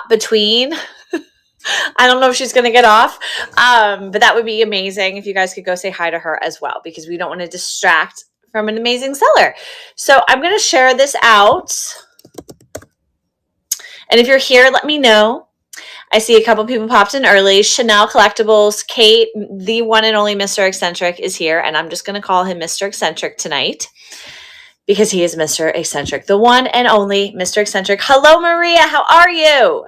swap between. I don't know if she's going to get off, but that would be amazing if you guys could go say hi to her as well, because we don't want to distract from an amazing seller. So I'm going to share this out. And if you're here, let me know. I see a couple people popped in early. Chanel Collectibles, Kate, the one and only Mr. Eccentric is here, and I'm just going to call him Mr. Eccentric tonight because he is Mr. Eccentric, the one and only Mr. Eccentric. Hello, Maria. How are you?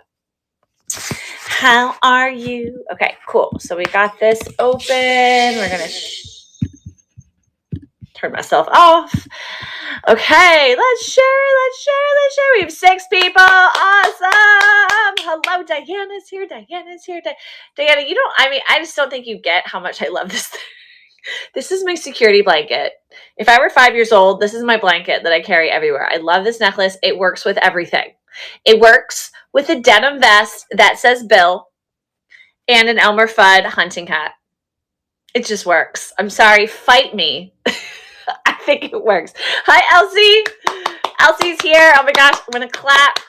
How are you? Okay, cool. So we got this open. We're going to turn myself off. Okay, let's share. We have 6 people. Awesome. Hello, Diana's here. Diana, I just don't think you get how much I love this thing. This is my security blanket. If I were 5 years old, this is my blanket that I carry everywhere. I love this necklace. It works with everything. It works with a denim vest that says Bill and an Elmer Fudd hunting hat. It just works. I'm sorry. Fight me. I think it works. Hi, Elsie. Elsie's here. Oh my gosh. I'm going to clap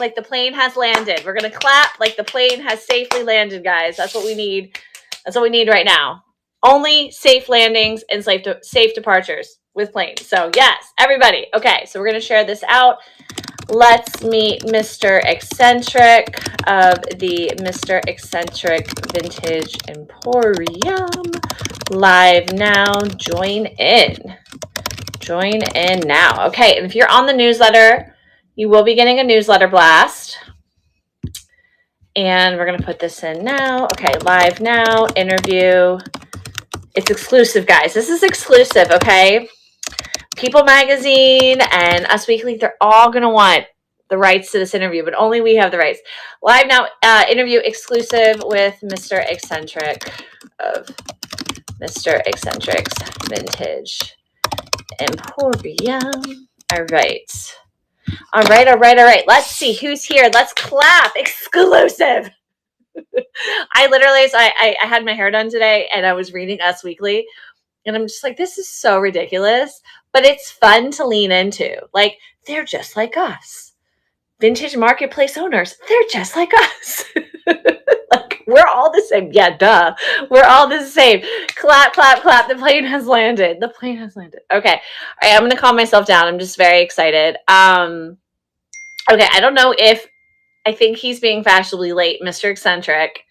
like the plane has landed. We're going to clap like the plane has safely landed, guys. That's what we need. That's what we need right now. Only safe landings and safe departures with planes. So yes, everybody. Okay, so we're going to share this out. Let's meet Mr. Eccentric of the Mr. Eccentric Vintage Emporium. Live now. Join in. Join in now. Okay, and if you're on the newsletter, you will be getting a newsletter blast. And we're going to put this in now. Okay, live now. Interview. It's exclusive, guys. This is exclusive, okay? People Magazine and Us Weekly, they're all going to want the rights to this interview, but only we have the rights. Live now, interview exclusive with Mr. Eccentric of Mr. Eccentric's Vintage Emporium. All right. All right. Let's see who's here. Let's clap. Exclusive. I had my hair done today and I was reading Us Weekly and I'm just like, this is so ridiculous, but it's fun to lean into. Like, they're just like us. Vintage marketplace owners, they're just like us. Like, we're all the same. Yeah, duh. We're all the same. Clap, clap, clap. The plane has landed. The plane has landed. Okay. All right, I'm going to calm myself down. I'm just very excited. Okay, I don't know if I think he's being fashionably late, Mr. Eccentric.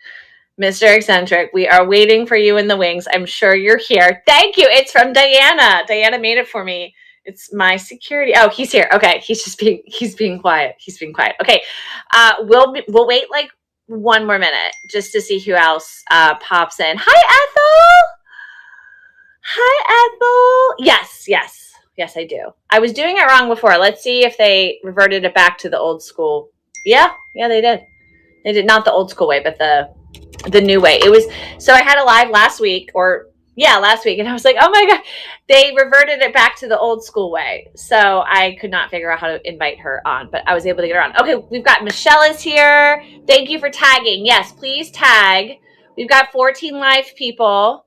Mr. Eccentric, we are waiting for you in the wings. I'm sure you're here. Thank you. It's from Diana. Diana made it for me. It's my security. Oh, he's here. Okay, he's being quiet. He's being quiet. Okay, we'll wait like one more minute just to see who else pops in. Hi, Ethel. Hi, Ethel. Yes, I do. I was doing it wrong before. Let's see if they reverted it back to the old school. Yeah, they did. They did not the old school way, but the new way. It was, so I had a live last week, and I was like, oh my God, they reverted it back to the old school way. So I could not figure out how to invite her on, but I was able to get her on. Okay, we've got Michelle is here. Thank you for tagging. Yes, please tag. We've got 14 live people.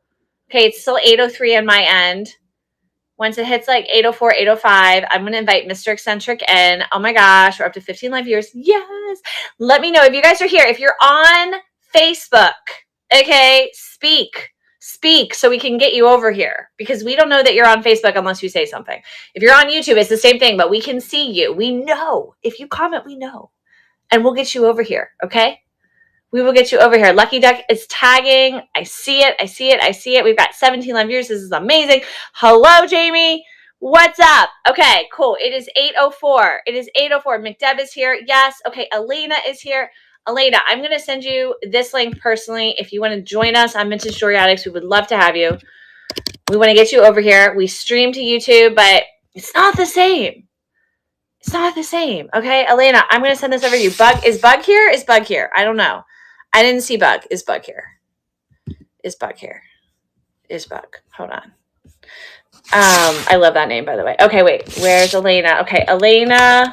Okay, it's still 8:03 on my end. Once it hits like 8:04, 8:05, I'm going to invite Mr. Eccentric in. Oh my gosh, we're up to 15 live viewers. Yes. Let me know if you guys are here. If you're on Facebook, okay, speak so we can get you over here, because we don't know that you're on Facebook unless you say something. If you're on YouTube, it's the same thing, but we can see you. We know. If you comment, we know. And we'll get you over here, okay? We will get you over here. Lucky Duck is tagging. I see it. We've got 17 live viewers. This is amazing. Hello, Jamie. What's up? Okay, cool. It is 8:04. McDeb is here. Yes. Okay, Elena is here. Elena, I'm going to send you this link personally. If you want to join us on Vintage Jewelry Addicts, we would love to have you. We want to get you over here. We stream to YouTube, but it's not the same. It's not the same. Okay, Elena, I'm going to send this over to you. Is Bug here? Is Bug here? I don't know. I didn't see Bug. Is Bug here? Is Bug here? Is Bug? Hold on. I love that name, by the way. Okay, wait. Where's Elena? Okay, Elena.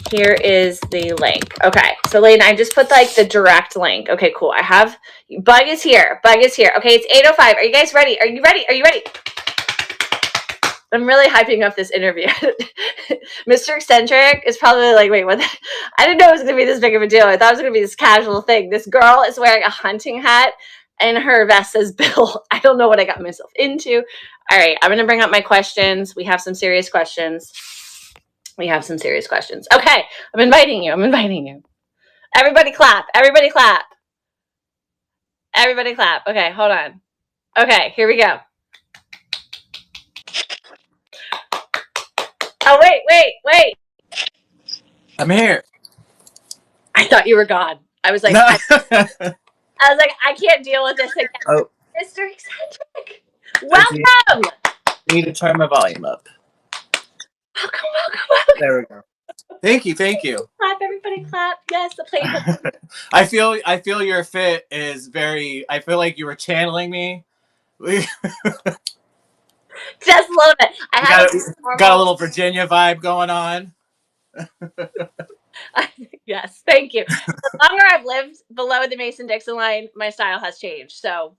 Here is the link. Okay, so Elena, I just put like the direct link. Okay, cool. I have Bug is here. Okay, it's 8:05. Are you guys ready? Are you ready? I'm really hyping up this interview. Mr. Eccentric is probably like, wait, what? I didn't know it was going to be this big of a deal. I thought it was going to be this casual thing. This girl is wearing a hunting hat and her vest says Bill. I don't know what I got myself into. All right, I'm going to bring up my questions. We have some serious questions. Okay, I'm inviting you. Everybody clap. Okay, hold on. Okay, here we go. Oh, wait. I'm here. I thought you were gone. I was like, No. I can't deal with this again. Oh, Mr. Eccentric, I welcome. need to turn my volume up. Welcome. There we go. Thank you. Clap, everybody clap. Yes, the playbook. I feel your fit is very. I feel like you were channeling me. Just love it. Got a little Virginia vibe going on. Yes, thank you. The longer I've lived below the Mason-Dixon line, my style has changed. So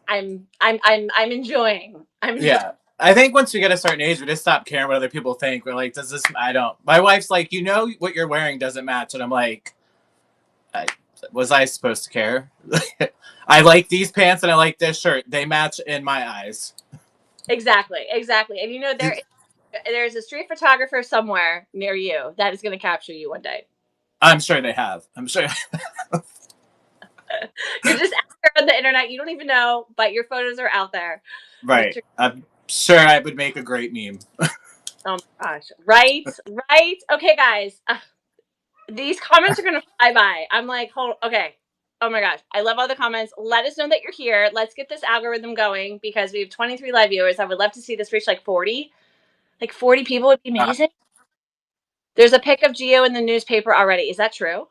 I'm enjoying. Yeah. I think once we get a certain age, we just stop caring what other people think. We're like, does this? I don't. My wife's like, what you're wearing doesn't match, and I'm like, was I supposed to care? I like these pants and I like this shirt. They match in my eyes. Exactly. And there's a street photographer somewhere near you that is going to capture you one day. I'm sure they have. I'm sure. You're just out there on the internet. You don't even know, but your photos are out there. Right. I'm sure I would make a great meme. Oh my gosh. Right. Okay, guys. These comments are going to fly by. I'm like, okay. Oh my gosh. I love all the comments. Let us know that you're here. Let's get this algorithm going because we have 23 live viewers. I would love to see this reach like 40. Like 40 people would be amazing. There's a pic of Gio in the newspaper already. Is that true?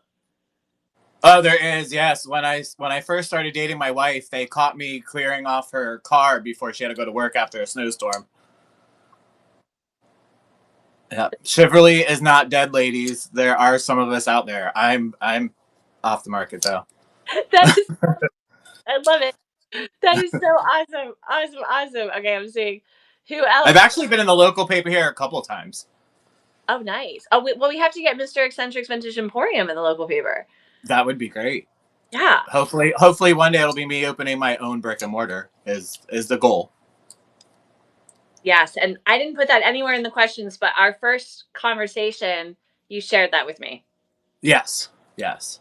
Oh, there is. Yes. When I first started dating my wife, they caught me clearing off her car before she had to go to work after a snowstorm. Yeah. Chivalry is not dead, ladies. There are some of us out there. I'm off the market though. I love it. That is so awesome. Okay, I'm seeing who else. I've actually been in the local paper here a couple of times. Oh, nice. Oh, we have to get Mr. Eccentric's Vintage Emporium in the local paper. That would be great. Yeah. Hopefully one day it'll be me opening my own brick and mortar is the goal. Yes, and I didn't put that anywhere in the questions, but our first conversation, you shared that with me. Yes. There's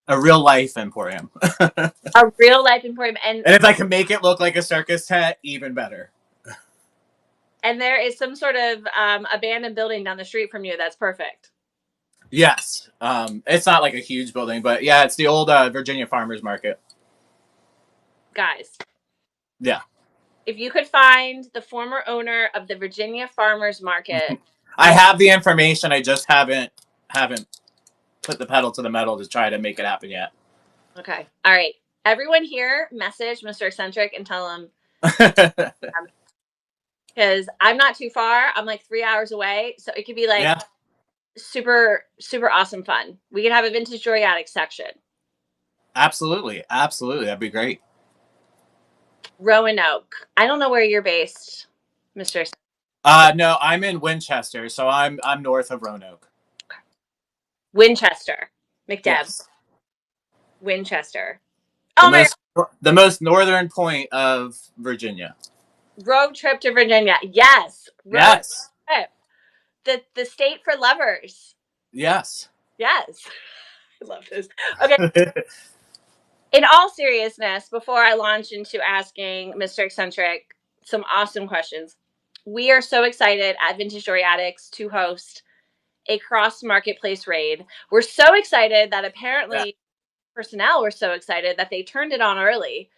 a real life emporium. A real life emporium, and if I can make it look like a circus tent, even better. And there is some sort of abandoned building down the street from you. That's perfect. Yes. It's not like a huge building, but yeah, it's the old Virginia Farmers Market. Guys. Yeah. If you could find the former owner of the Virginia Farmers Market. I have the information. I just haven't put the pedal to the metal to try to make it happen yet. Okay. All right. Everyone here, message Mr. Eccentric and tell him. Because I'm not too far. I'm like 3 hours away. So it could be like super, super awesome fun. We could have a vintage jewelry attic section. Absolutely. That'd be great. Roanoke. I don't know where you're based, Mr. No, I'm in Winchester, so I'm north of Roanoke. Okay. Winchester. McDeb. Yes. Winchester. The most northern point of Virginia. Road trip to Virginia. Yes. Yes. Trip. The state for lovers. Yes. I love this. Okay. In all seriousness, before I launch into asking Mr. Eccentric some awesome questions, we are so excited at Vintage Jewelry Addicts to host a cross marketplace raid. We're so excited that apparently personnel were so excited that they turned it on early.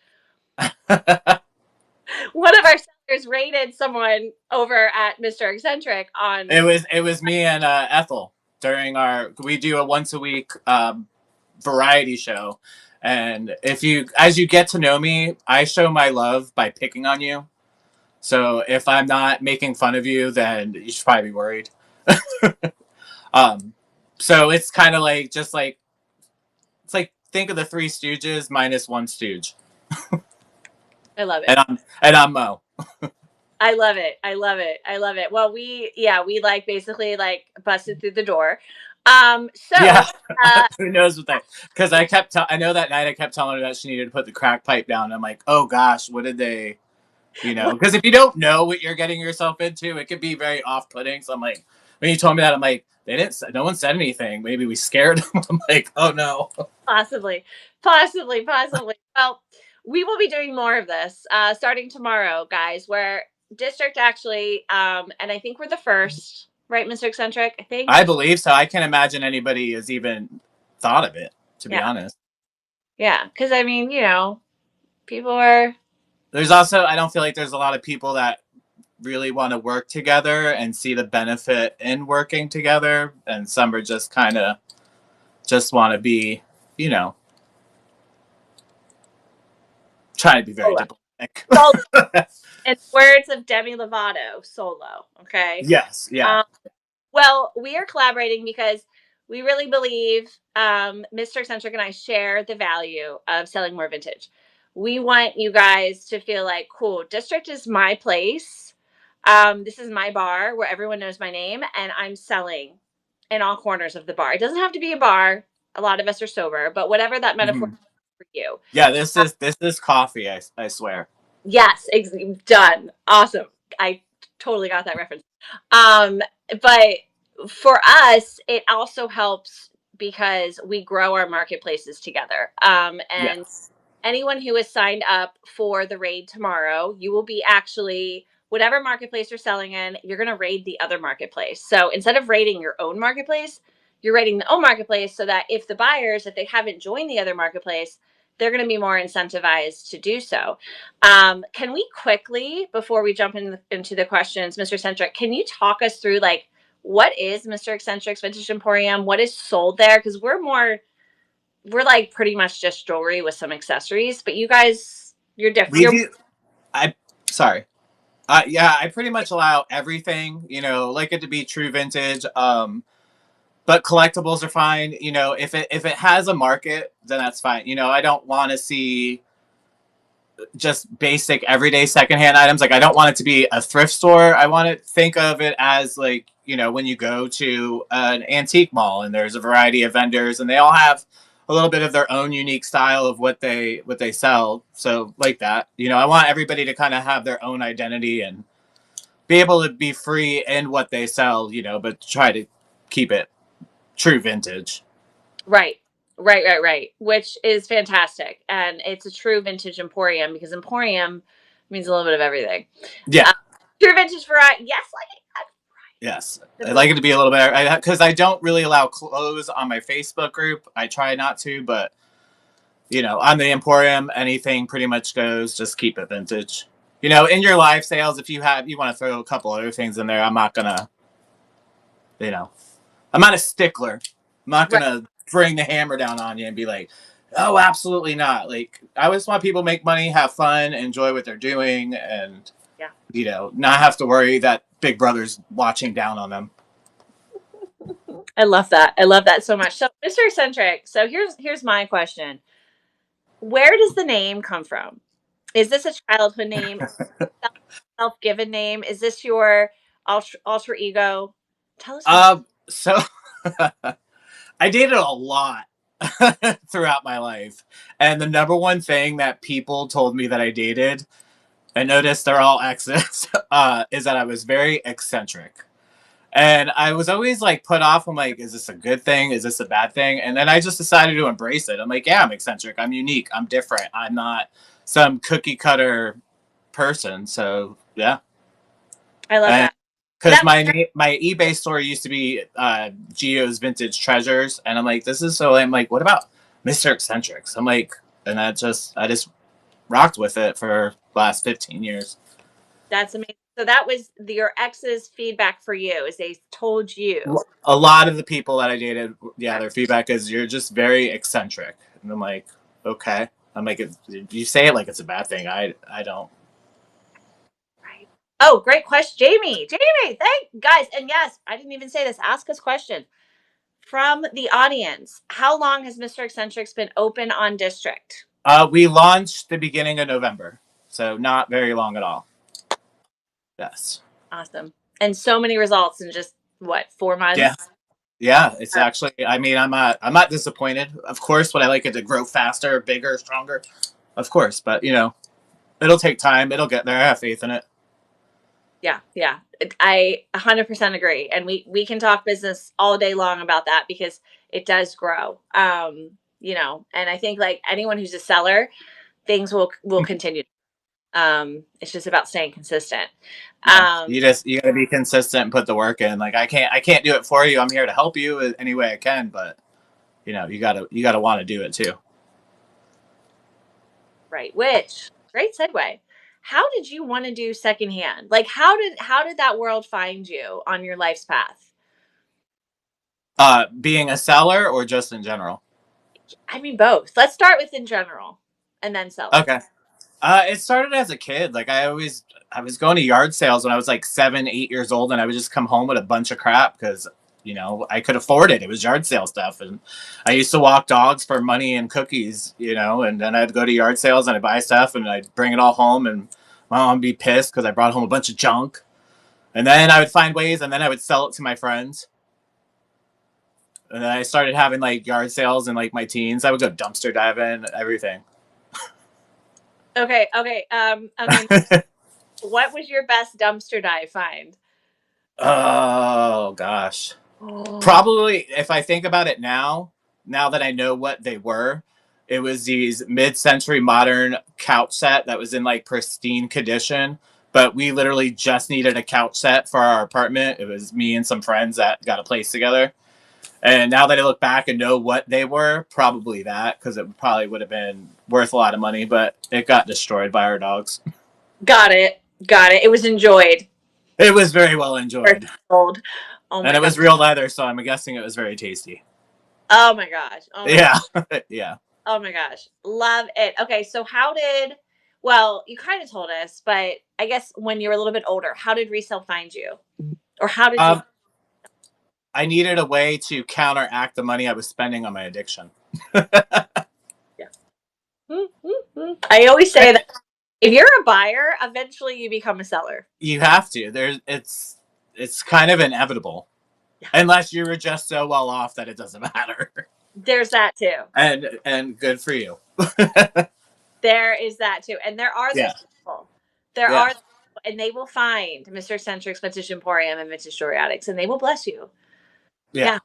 One of our sellers raided someone over at Mr. Eccentric on. It was me and Ethel during we do a once a week variety show, and as you get to know me, I show my love by picking on you. So if I'm not making fun of you, then you should probably be worried. So it's kind of like it's like think of the Three Stooges minus one Stooge. I love it. And I'm Mo. I love it. I love it. I love it. Well, we like basically like busted through the door. So, Yeah. uh, Who knows what they? Because I know that night I kept telling her that she needed to put the crack pipe down. I'm like, oh gosh, what did they? Because if you don't know what you're getting yourself into, it could be very off-putting. So I'm like, when you told me that, I'm like, they didn't. No one said anything. Maybe we scared them. I'm like, oh no. possibly, possibly. Well, we will be doing more of this starting tomorrow, guys. Where district actually, and I think we're the first, right, Mr. Eccentric? I think. I believe so. I can't imagine anybody has even thought of it. To be Yeah, honest, yeah. Because I mean, people are. there's also I don't feel like there's a lot of people that really want to work together and see the benefit in working together, and some are just kind of just want to be, you know, trying to be very Solo. diplomatic. Solo. In words of Demi Lovato, solo. Okay. Yes, yeah. Um, Well, we are collaborating because we really believe Mr. Eccentric and I share the value of selling more vintage. We want you guys to feel like, cool, District is my place. This is my bar where everyone knows my name, and I'm selling in all corners of the bar. It doesn't have to be a bar. A lot of us are sober, but whatever that metaphor Mhm. is for you. Yeah, this is coffee. I swear. Yes, done. Awesome. I totally got that reference. Um, but for us, it also helps because we grow our marketplaces together. And Yes. anyone who is signed up for the raid tomorrow, you will be actually whatever marketplace you're selling in, you're going to raid the other marketplace. So instead of raiding your own marketplace, you're raiding the own marketplace so that if the buyers, if they haven't joined the other marketplace, they're going to be more incentivized to do so. Can we quickly, before we jump into the questions, Mr. Centric, can you talk us through like what is Mr. Eccentric's Vintage Emporium? What is sold there? Because we're like pretty much just jewelry with some accessories, but you guys, you're different. We You're do. I sorry. Yeah, I pretty much allow everything. Like it to be true vintage. But collectibles are fine. If it has a market, then that's fine. I don't want to see just basic everyday secondhand items. Like I don't want it to be a thrift store. I want to think of it as like, when you go to an antique mall and there's a variety of vendors and they all have a little bit of their own unique style of what they sell. So like that, I want everybody to kind of have their own identity and be able to be free in what they sell, but try to keep it true vintage. right, right, which is fantastic, and it's a true vintage emporium because emporium means a little bit of everything. Yeah. Uh, True vintage variety, yes, like Yes, the I'd book. like it to be a little bit because I don't really allow clothes on my Facebook group. I try not to, but on the Emporium, anything pretty much goes. Just keep it vintage. In your live sales, if you want to throw a couple other things in there, I'm not gonna, you know, I'm not a stickler. I'm not Right, gonna bring the hammer down on you and be like, oh, absolutely not. Like I just want people to make money, have fun, enjoy what they're doing, and yeah. not have to worry that Big Brother's watching down on them. I love that. I love that so much. So, Mr. Eccentric. So here's my question. Where does the name come from? Is this a childhood name? Self given name? Is this your alter ego? Tell us more. So I dated a lot throughout my life. And the number one thing that people told me that I dated, I noticed they're all exes, is that I was very eccentric. And I was always like put off. I'm like, is this a good thing? Is this a bad thing? And then I just decided to embrace it. I'm like, yeah, I'm eccentric. I'm unique. I'm different. I'm not some cookie cutter person. So yeah. I love And that. because That my eBay store used to be Geo's Vintage Treasures, and I'm like, this is so. I'm like, what about Mr. Eccentrics? I'm like, and I just rocked with it for the last 15 years. that's amazing. So that was your ex's feedback for you, is they told you. A lot of the people that I dated, yeah, Okay. their feedback is you're just very eccentric, and I'm like, okay. I'm like, you say it like it's a bad thing. I don't. Right. Oh, great question, Jamie. Jamie, thank guys. And yes, I didn't even say this. Ask us questions from the audience. How long has Mr. Eccentrics been open on District? We launched the beginning of November, So not very long at all. Yes. Awesome. And so many results in just what, 4 months? Yeah. Yeah, it's actually. I mean, I'm not disappointed. Of course, would I like it to grow faster, bigger, stronger? Of course, but it'll take time. It'll get there. I have faith in it. Yeah, yeah. I 100% agree. And we can talk business all day long about that because it does grow. And I think like anyone who's a seller, things will continue. It's just about staying consistent. Yeah, Um, you gotta be consistent and put the work in. Like I can't do it for you. I'm here to help you any way I can, but you gotta want to do it too. right. Which great segue. How did you want to do secondhand? Like how did that world find you on your life's path? Being a seller or just in general? I mean both. Let's start with in general and then selling. Okay. It started as a kid. Like I was going to yard sales when I was like 7, 8 years old, and I would just come home with a bunch of crap because I could afford it. It was yard sale stuff, and I used to walk dogs for money and cookies, and then I'd go to yard sales and I'd buy stuff and I'd bring it all home, and my mom would be pissed because I brought home a bunch of junk, and then I would find ways, and then I would sell it to my friends. And then I started having like yard sales in like my teens. I would go dumpster diving, everything. Okay. What was your best dumpster dive find? Oh gosh. Oh. Probably, if I think about it now that I know what they were, it was these mid-century modern couch set that was in like pristine condition. But we literally just needed a couch set for our apartment. It was me and some friends that got a place together. And now that I look back and know what they were, probably that, because it probably would have been worth a lot of money, but it got destroyed by our dogs. Got it. Got it. It was enjoyed. It was very well enjoyed. Old. Oh And my it god. was real leather, so I'm guessing it was very tasty. Oh my gosh. Oh my Yeah. Yeah. Oh my gosh. Love it. Okay, so well, you kind of told us, but I guess when you were a little bit older, how did resale find you? Or how did you Um, I needed a way to counteract the money I was spending on my addiction. Yeah. I always say that if you're a buyer, eventually you become a seller. You have to. It's kind of inevitable. Yeah. Unless you were just so well off that it doesn't matter. There's that too. And good for you. There is that too. And there are Yeah. those people. There Yeah. are and they will find Mr. Eccentric's Vintage Emporium and Vintage Story Addicts and they will bless you. Yeah.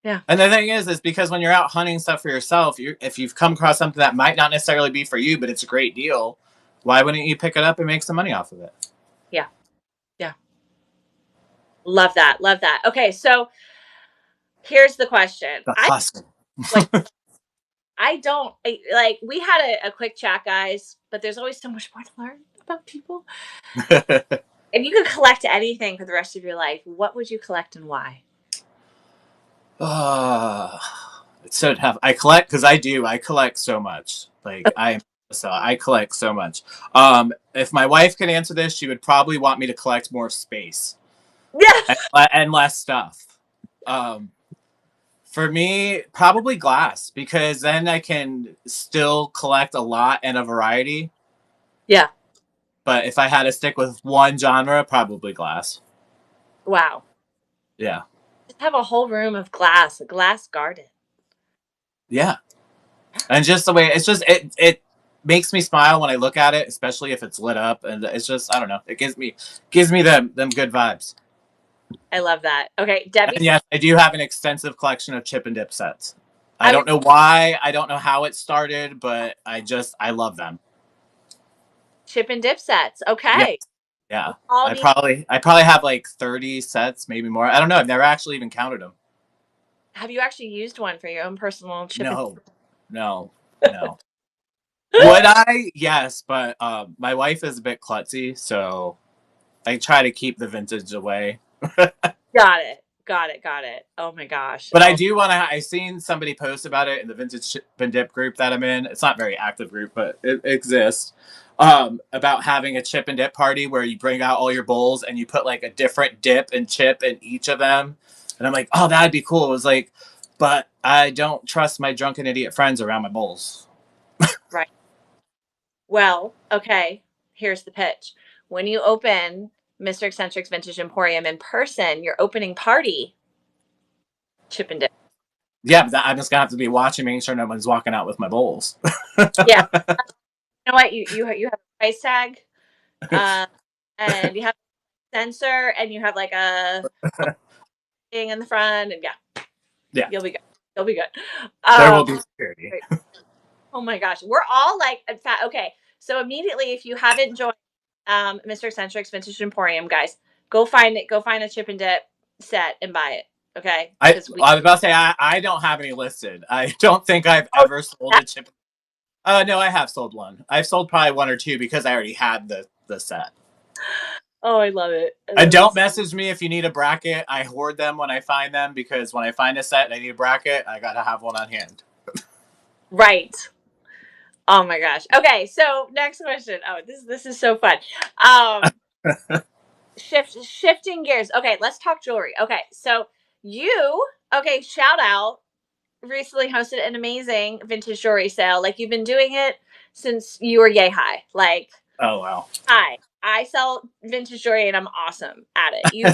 Yeah. And the thing is because when you're out hunting stuff for yourself, if you've come across something that might not necessarily be for you, but it's a great deal, why wouldn't you pick it up and make some money off of it? Yeah. Yeah. Love that. Love that. Okay, so here's the question. The hustle. I don't like we had a quick chat, guys, but there's always so much more to learn about people. If you could collect anything for the rest of your life, what would you collect and why? It's so tough. I collect because I do. I collect so much. I collect so much. If my wife could answer this, she would probably want me to collect more space Yeah. and less stuff. For me, probably glass because then I can still collect a lot and a variety. Yeah. But if I had to stick with one genre, probably glass. Wow. Yeah. Just have a whole room of glass, a glass garden. Yeah. And just the way it makes me smile when I look at it, especially if it's lit up, and it's just I don't know. It gives me them good vibes. I love that. Okay, Debbie. And yes, I do have an extensive collection of chip and dip sets. I don't know why, I don't know how it started, but I love them. Chip and dip sets. Okay. Yeah. I probably have like 30 sets, maybe more. I don't know. I've never actually even counted them. Have you actually used one for your own personal chip? No. Would I? Yes, but my wife is a bit klutzy, so I try to keep the vintage away. Got it. Oh my gosh. But I do want to. I seen somebody post about it in the vintage chip and dip group that I'm in. It's not a very active group, but it exists. About having a chip and dip party where you bring out all your bowls and you put like a different dip and chip in each of them. And I'm like, oh, that'd be cool. It was like, but I don't trust my drunken idiot friends around my bowls. Right. Well, okay. here's the pitch. When you open Mr. Eccentric's Vintage Emporium in person, your opening party, chip and dip. Yeah, I'm just gonna have to be watching, making sure no one's walking out with my bowls. Yeah. You know what? You have a price tag, uh, and you have a sensor, and you have like a thing in the front, and yeah, Yeah, you'll be good. You'll be good. there will be security. Oh my gosh, we're all like, in fact, okay. So immediately, if you haven't joined Mr. Eccentric's Vintage Emporium, guys, go find it. Go find a chip and dip set and buy it. Okay, I because we. I was about to say I don't have any listed. I don't think I've Oh, ever sold that, a chip. No, I have sold one. I've sold probably one or two because I already had the set. oh, I love it. I And love don't this. message me if you need a bracket. I hoard them when I find them because when I find a set and I need a bracket, I gotta have one on hand. Right. Oh my gosh. Okay, so next question. Oh, this is so fun. Shifting gears. Okay, let's talk jewelry. Okay, so you shout out recently hosted an amazing vintage jewelry sale. Like you've been doing it since you were yay high. Like, Oh wow. hi, I sell vintage jewelry and I'm awesome at it. You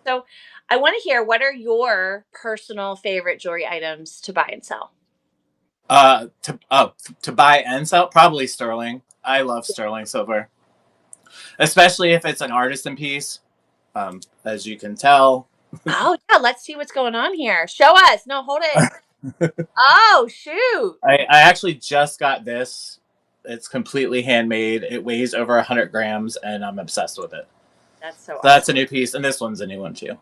so I want to hear what are your personal favorite jewelry items to buy and sell? To buy and sell probably sterling. I love sterling silver, especially if it's an artisan piece. As you can tell, Oh yeah, let's see what's going on here. Show us. No, hold it. Oh shoot. I actually just got this. It's completely handmade. It weighs over 100 grams, and I'm obsessed with it. That's so So that's a awesome. new piece, and this one's a new one too.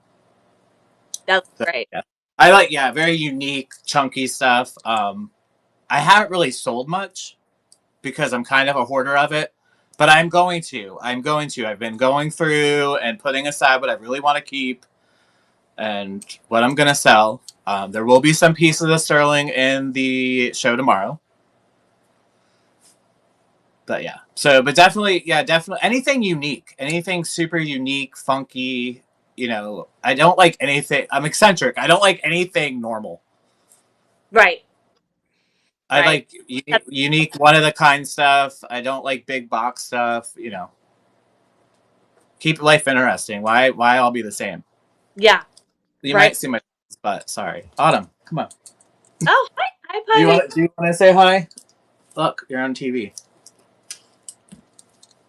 That's So, great. yeah, I like very unique, chunky stuff. I haven't really sold much because I'm kind of a hoarder of it, but I'm going to. I'm going to. I've been going through and putting aside what I really want to keep and what I'm going to sell. There will be some pieces of sterling in the show tomorrow. But yeah, but definitely, yeah, definitely anything unique, anything super unique, funky. I don't like anything. I'm eccentric. I don't like anything normal. Right. I Right. like unique, one of the kind stuff. I don't like big box stuff. Keep life interesting. Why all be the same? Yeah. You Right. might see my butt. Sorry, Autumn. Come on. Oh, hi, hi, Do you Puggy. want? Do you want to say hi? Look, you're on TV.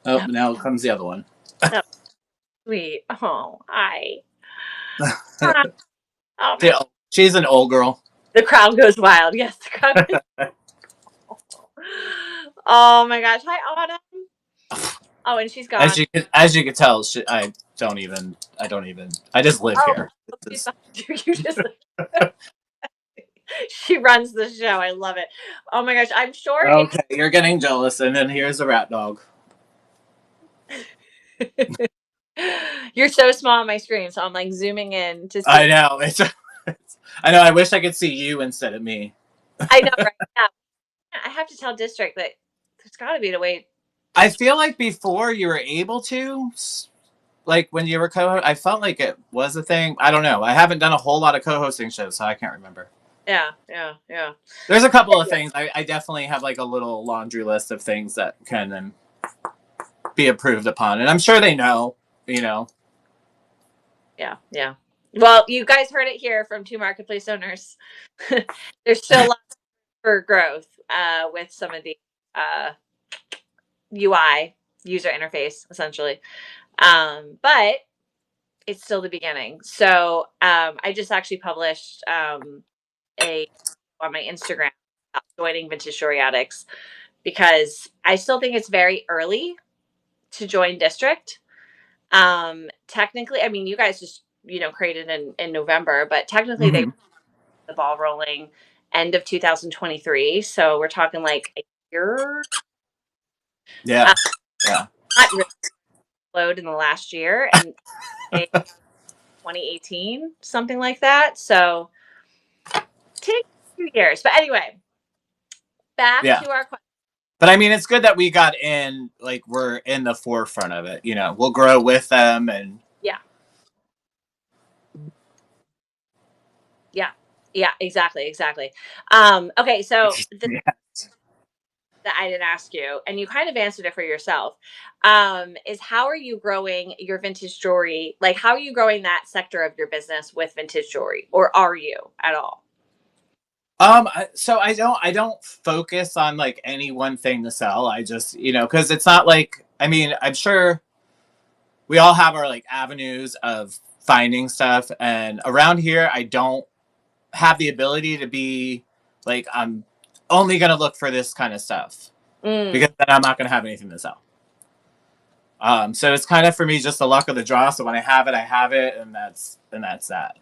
Oh, Oh, now comes the other one. oh, sweet. Oh, hi. Hi. Oh See, man, she's an old girl. the crowd goes wild. Yes, the crowd goes. Oh my gosh. Hi, Autumn. Oh, and she's As gone. you could tell, I don't even. I just live Oh, here. she's This behind you. You just. She runs the show. I love it. Oh my gosh. I'm sure if okay. You're getting jealous, and then here's a rat dog. you're so small on my screen, so I'm like zooming in to I see. know. I know. I wish I could see you instead of me. I know, right? Yeah. I have to tell District that there's got to be a way. I feel like before you were able to, like when you were I felt like it was a thing. I don't know. I haven't done a whole lot of co-hosting shows, so I can't remember. Yeah, yeah, yeah. There's a couple of things. I definitely have like a little laundry list of things that can be approved upon, and I'm sure they know. You know. Yeah, yeah. Well, you guys heard it here from two marketplace owners. There's still lots for growth with some of the uh, UI user interface, essentially. But it's still the beginning. So I just actually published a on my Instagram about joining Vintage Jewelry Addicts because I still think it's very early to join District. Technically, I mean, you guys just created in November, but technically they Mm-hmm. the ball rolling end of 2023. So we're talking like a year. Yeah. Uh, Yeah. not really load in the last year, and 2018, something like that. So take 2 years. But anyway, back Yeah. to our question. But I mean, it's good that we got in. Like we're in the forefront of it. We'll grow with them, and Yeah, yeah, yeah. Exactly, exactly. Okay, so yeah. that I didn't ask you, and you kind of answered it for yourself, is how are you growing your vintage jewelry? Like, how are you growing that sector of your business with vintage jewelry, or are you at all? So I don't focus on like any one thing to sell. I just, because it's not like, I mean, I'm sure we all have our like avenues of finding stuff, and around here, I don't have the ability to be like, I'm only gonna look for this kind of stuff Mm, because then I'm not gonna have anything to sell. So it's kind of for me just the luck of the draw. So when I have it, and that's that.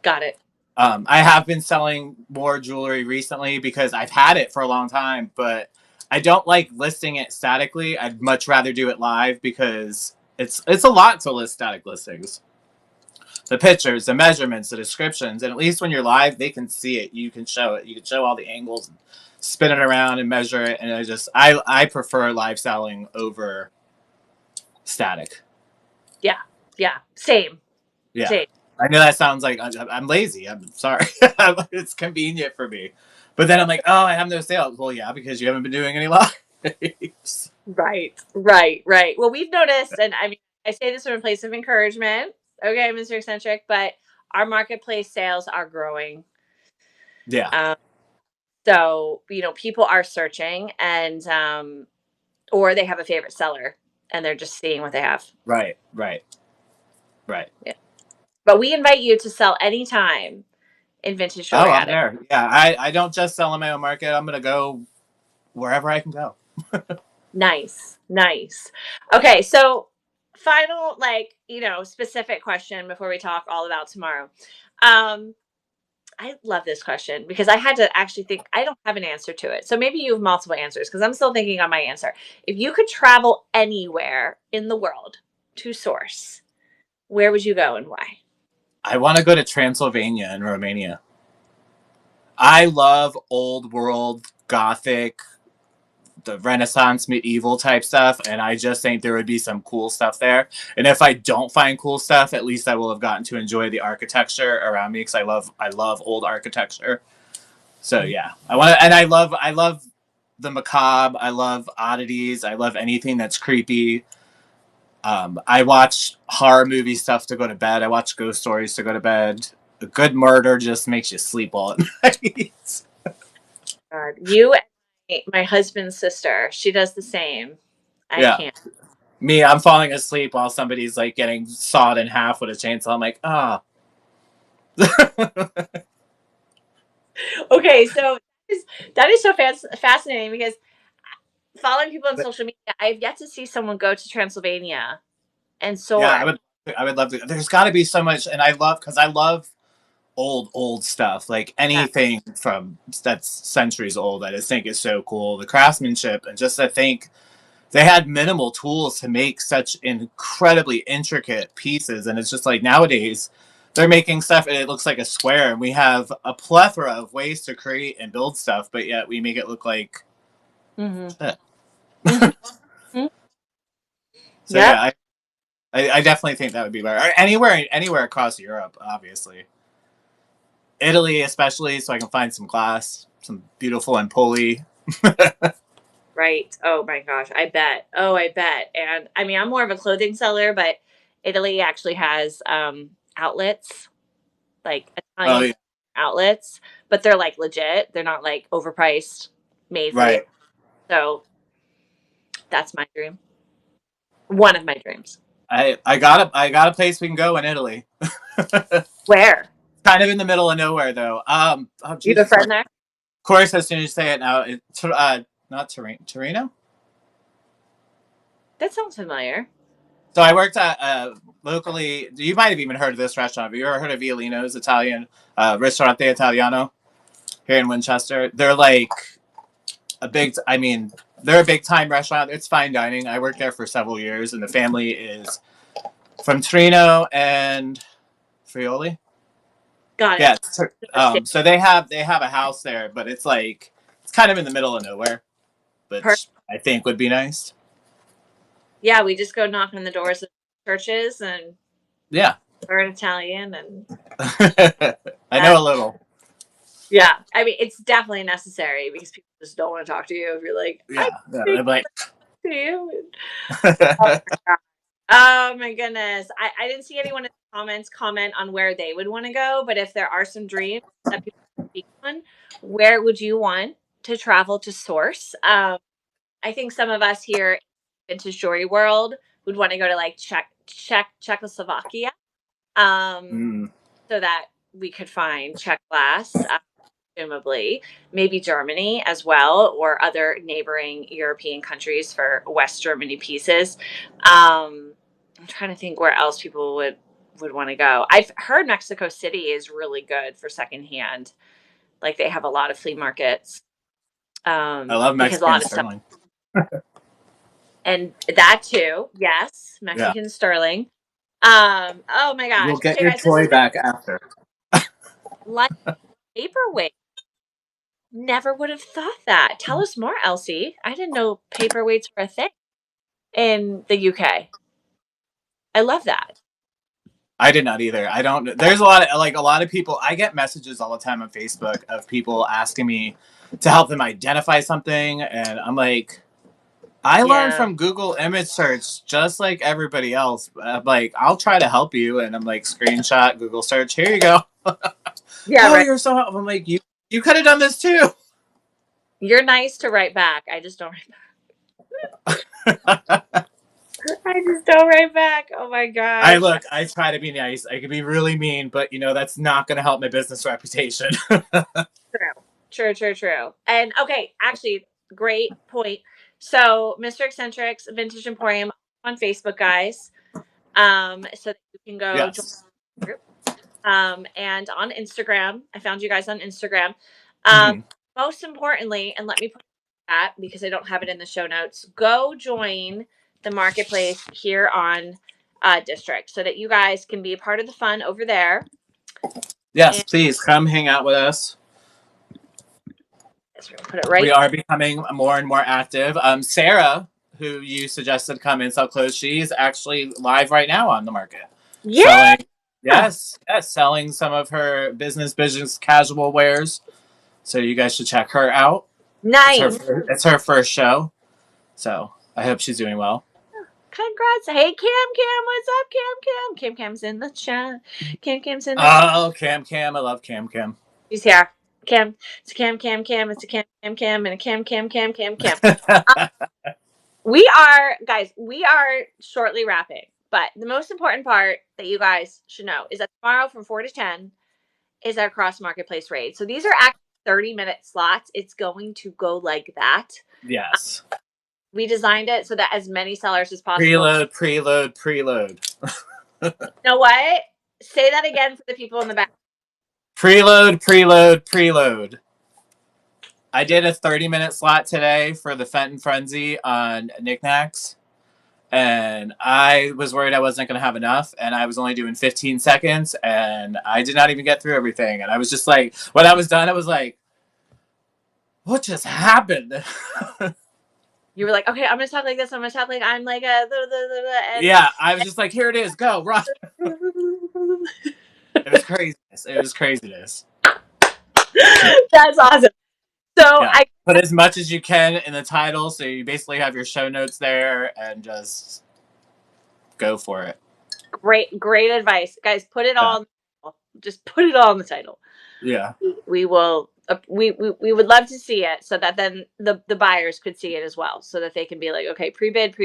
got it. I have been selling more jewelry recently because I've had it for a long time, but I don't like listing it statically. I'd much rather do it live because it's a lot to list static listings. The pictures, the measurements, the descriptions, and at least when you're live, they can see it. You can show it. You can show all the angles, and spin it around and measure it. And I prefer live selling over static. Yeah, yeah, same, Yeah. same. I know that sounds like I'm lazy. I'm sorry. It's convenient for me. But then I'm like, oh, I have no sales. Well, yeah, because you haven't been doing any lives. Right, right, right. Well, we've noticed, and I mean, I say this from a place of encouragement, okay, Mr. Eccentric, but our marketplace sales are growing. Yeah. Um, so, people are searching, and or they have a favorite seller and they're just seeing what they have. Right. Right. Right. Yeah. But we invite you to sell anytime in Vintage Oh, Jewelry I'm Attic. there. Yeah. I don't just sell in my own market. I'm gonna go wherever I can go. Nice, nice. Okay, so final, like, specific question before we talk all about tomorrow. Um, I love this question because I had to actually think. I don't have an answer to it. So maybe you have multiple answers because I'm still thinking on my answer. If you could travel anywhere in the world to source, where would you go and why? I want to go to Transylvania in Romania. I love old world Gothic, the Renaissance medieval type stuff, and I just think there would be some cool stuff there. And if I don't find cool stuff, at least I will have gotten to enjoy the architecture around me because I love old architecture. So yeah, I love the macabre. I love oddities. I love anything that's creepy. I watch horror movie stuff to go to bed. I watch ghost stories to go to bed. A good murder just makes you sleep all at night. God, you and my husband's sister, she does the same. I Yeah. can't. Me, I'm falling asleep while somebody's like getting sawed in half with a chainsaw. I'm like, ah. Okay, so that is so fascinating because following people on But social media, I've yet to see someone go to Transylvania and yeah, soar. I would love to. There's got to be so much, and I love old stuff, like Yeah. anything from that's centuries old. I just think is so cool. The craftsmanship, and just I think they had minimal tools to make such incredibly intricate pieces, and it's just like nowadays they're making stuff and it looks like a square, and we have a plethora of ways to create and build stuff, but yet we make it look like Mm-hmm. shit. Mm-hmm. So Yep. yeah, I definitely think that would be better. Or anywhere across Europe, obviously. Italy, especially, so I can find some glass, some beautiful Empoli. Right. Oh my gosh. I bet. Oh, I bet. And I mean, I'm more of a clothing seller, but Italy actually has outlets, like Oh Italian yeah, outlets, but they're like legit. They're not like overpriced, made for the. right. So that's my dream. One of my dreams. I got a place we can go in Italy. Where? Kind of in the middle of nowhere though. Oh You have a Jesus friend Christ. there? Of course, as soon as you say it now, not Torino. That sounds familiar. So I worked at locally. You might have even heard of this restaurant. Have you ever heard of Violino's Italian Ristorante Italiano here in Winchester? They're like a big. I mean, they're a big time restaurant. It's fine dining. I worked there for several years, and the family is from Trino and Friuli. Got it. Yeah. So they have a house there, but it's like it's kind of in the middle of nowhere, which I think would be nice. Yeah, we just go knock on the doors of churches and Yeah. learn Italian, and I that know a little. Yeah. I mean, it's definitely necessary because people just don't want to talk to you if you're like, I Yeah, yeah, can't I'm like, talk to you. Oh my God. Oh my goodness. I didn't see anyone in the comments comment on where they would want to go, but if there are some dreams that people speak on, where would you want to travel to source? I think some of us here into Shorty World would want to go to like Czechoslovakia, um, mm, so that we could find Czech glass, presumably, maybe Germany as well, or other neighboring European countries for West Germany pieces. I'm trying to think where else people would want to go. I've heard Mexico City is really good for secondhand. Like they have a lot of flea markets, I love because a Mexican lot of stuff, sterling. and that too. Yes, Yeah, Mexican sterling. Oh my you'll gosh. get Okay, your guys, this toy has been back after. like paperweight. Never would have thought that. Tell us more, Elsie. I didn't know paperweights were a thing in the UK. I love that. I did not either. I don't. There's a lot of like a lot of people. I get messages all the time on Facebook of people asking me to help them identify something, and I'm like, I learned Yeah. from Google image search just like everybody else. I'm like, I'll try to help you, and I'm like, screenshot Google search. Here you go. Yeah, Oh, right. you're so helpful. I'm like, you could have done this too. You're nice to write back. I just don't write back. I just don't write back. Oh my I gosh. look. I try to be nice. I could be really mean, but that's not going to help my business reputation. True. True, true, true. And okay, actually, great point. So, Mr. Eccentric's Vintage Emporium on Facebook, guys. So that you can go join Yes. the group. And on Instagram. I found you guys on Instagram. Um, Hmm. Most importantly, and let me put that because I don't have it in the show notes, go join the marketplace here on District so that you guys can be a part of the fun over there. Yes, And please come hang out with us. we're gonna put it We right. are becoming more and more active. Sarah, who you suggested come and sell clothes, she's actually live right now on the market, Yeah. selling. Yes, yes, selling some of her business casual wares. So you guys should check her out. It's Nice. her first show, so I hope she's doing well. Congrats. Hey, Cam, what's up, Cam? Cam's in the chat. Cam's in the chat. Oh, Cam, I love Cam. She's here. Cam. It's a Cam. It's a Cam, and a Cam. We are shortly wrapping, but the most important part that you guys should know is that tomorrow from 4 to 10 is our cross marketplace raid. So these are actually 30-minute slots. It's going to go like that. Yes. We designed it so that as many sellers as possible. Preload. You know what? Say that again for the people in the back. Preload. I did a 30-minute slot today for the Fenton Frenzy on knickknacks, and I was worried I wasn't going to have enough, and I was only doing 15 seconds, and I did not even get through everything. And I was just like, when I was done, I was like, what just happened? You were like, okay, I'm gonna talk like this. I'm gonna talk like I'm like a and Yeah, I was just like, here it is, go, run. It was craziness. that's awesome. So Yeah. I Put as much as you can in the title, so you basically have your show notes there, and just go for it. great advice, guys. Put it Yeah. all. Just put it all in the title. Yeah. We will. We would love to see it so that then the buyers could see it as well, so that they can be like, okay, pre-bid.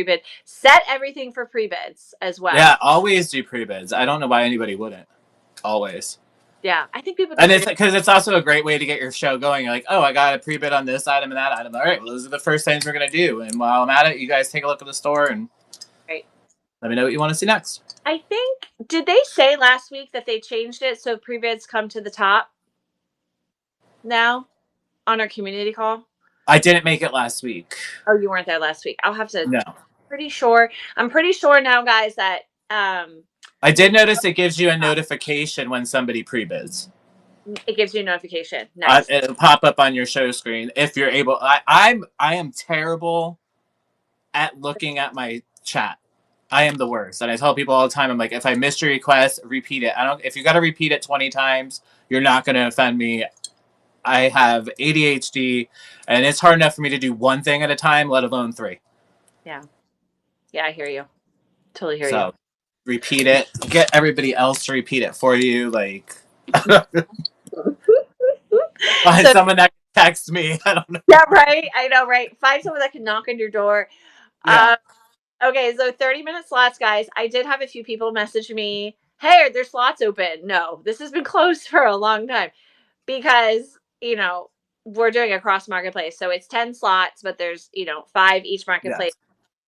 Set everything for pre-bids as well. Yeah, always do pre-bids. I don't know why anybody wouldn't. Always. Yeah, I think people And just it's because it's also a great way to get your show going. You're like, oh, I got a pre-bid on this item and that item. All right, well, those are the first things we're going to do. And while I'm at it, you guys take a look at the store and right. let me know what you want to see next. I think, did they say last week that they changed it so pre-bids come to the top now on our community call? I didn't make it last week. Oh, you weren't there last week. I'll have to. No. I'm pretty sure now, guys, that I did notice it gives you a notification when somebody pre-bids. it gives you a notification. Nice. It'll pop up on your show screen if you're able. I am terrible at looking at my chat. I am the worst, and I tell people all the time. I'm like, if I missed your request, repeat it. I don't. If you got to repeat it 20 times, you're not going to offend me. I have ADHD, and it's hard enough for me to do one thing at a time, let alone three. Yeah. Yeah, I hear you. Totally hear you. So repeat it. Get everybody else to repeat it for you. Like, find So someone that can text me. I don't know. yeah, right. I know, right? Find someone that can knock on your door. Yeah, Okay, so 30-minute slots, guys. I did have a few people message me, hey, are there slots open? No, this has been closed for a long time because, we're doing a cross marketplace. So it's 10 slots, but there's, 5 each marketplace.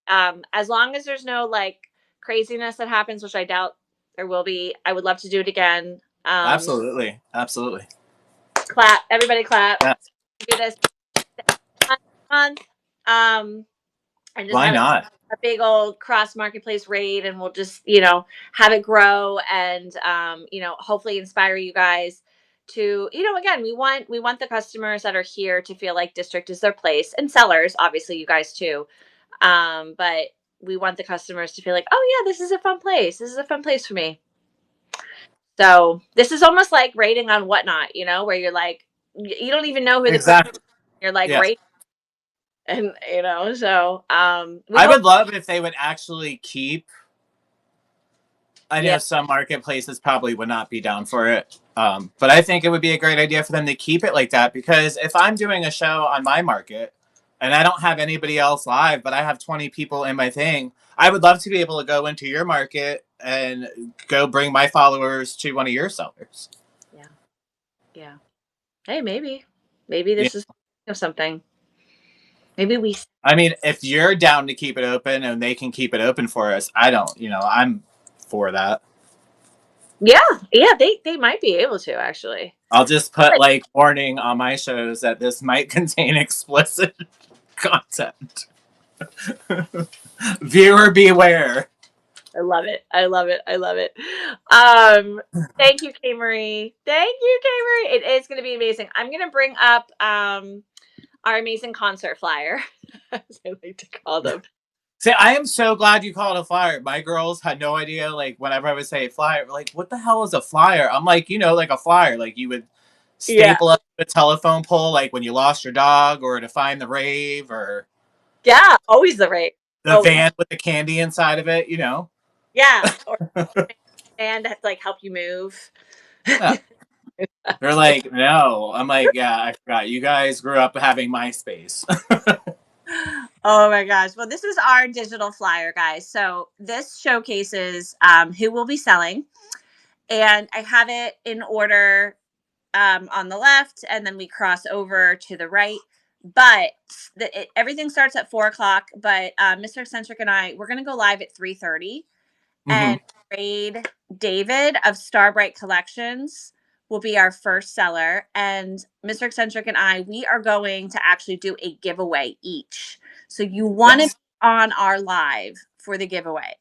yes, As long as there's no like craziness that happens, which I doubt there will be, I would love to do it again. absolutely, absolutely. Clap, everybody clap. Yeah, Do this month. And just why have not? a big old cross marketplace raid, and we'll just have it grow, and hopefully inspire you guys to again, we want the customers that are here to feel like District is their place, and sellers, obviously you guys too, but we want the customers to feel like, oh yeah, this is a fun place, for me. So this is almost like rating on Whatnot, where you're like, you don't even know who the person is. Exactly. You're like, Yes. rate. And so we I hope. would love if they would actually keep. I Yeah. know some marketplaces probably would not be down for it, but I think it would be a great idea for them to keep it like that, because if I'm doing a show on my market and I don't have anybody else live, but I have 20 people in my thing, I would love to be able to go into your market and go bring my followers to one of your sellers. Yeah. Yeah. Hey, maybe Yeah. this is something. Maybe we. I mean, if you're down to keep it open and they can keep it open for us, I'm for that. Yeah. Yeah. They might be able to actually. I'll just put like warning on my shows that this might contain explicit content. Viewer beware. I love it. I love it. I love it. Thank you, K Marie. Thank you, K Marie. It is going to be amazing. I'm going to bring up our amazing concert flyer, as I like to call them. See, I am so glad you called it a flyer. My girls had no idea. Like, whenever I would say flyer, like, what the hell is a flyer? I'm like, like a flyer. Like, you would Yeah. staple up a telephone pole, like when you lost your dog, or to find the rave, or Yeah. Always the rate. the Oh, van with the candy inside of it, yeah. Or and to like help you move. Yeah. They're like, no. I'm like, yeah, I forgot. You guys grew up having MySpace. Oh my gosh. Well, this is our digital flyer, guys. So this showcases who will be selling. And I have it in order on the left, and then we cross over to the right. But everything starts at 4 o'clock. But Mr. Eccentric and we're going to go live at 3:30. Mm-hmm. And Raid David of Starbright Collections will be our first seller. And Mr. Eccentric and we are going to actually do a giveaway each. So you want to Yes. be on our live for the giveaway.